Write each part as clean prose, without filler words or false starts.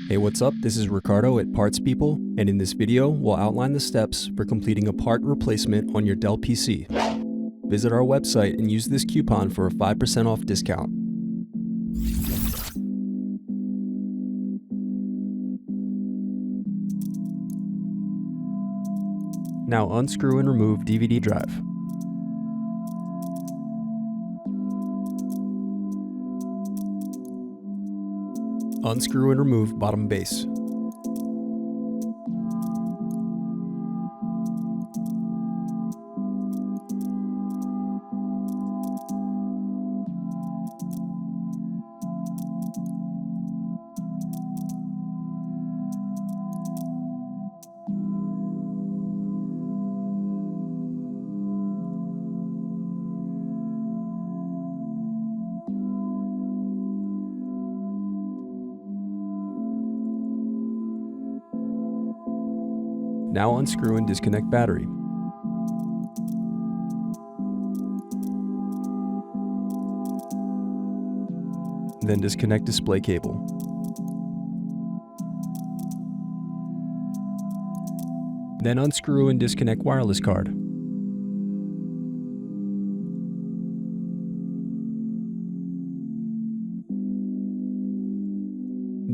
Hey, what's up? This is Ricardo at Parts People, and in this video, we'll outline the steps for completing a part replacement on your Dell PC. Visit our website and use this coupon for a 5% off discount. Now unscrew and remove DVD drive. Unscrew and remove bottom base. Now unscrew and disconnect battery. Then disconnect display cable. Then unscrew and disconnect wireless card.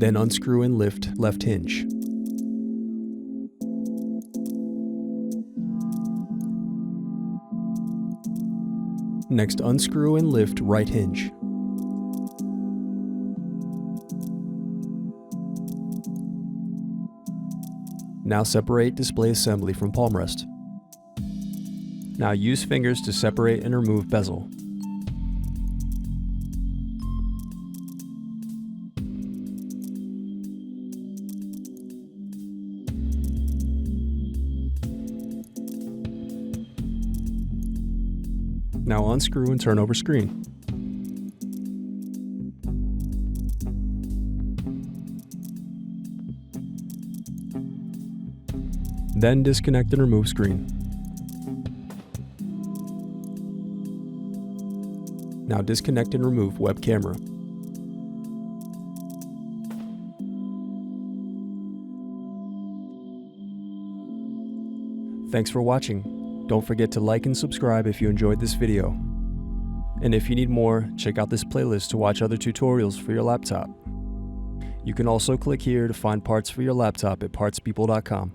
Then unscrew and lift left hinge. Next, unscrew and lift right hinge. Now separate display assembly from Palmrest. Now use fingers to separate and remove bezel. Now unscrew and turn over screen. Then disconnect and remove screen. Now disconnect and remove web camera. Thanks for watching. Don't forget to like and subscribe if you enjoyed this video. And if you need more, check out this playlist to watch other tutorials for your laptop. You can also click here to find parts for your laptop at partspeople.com.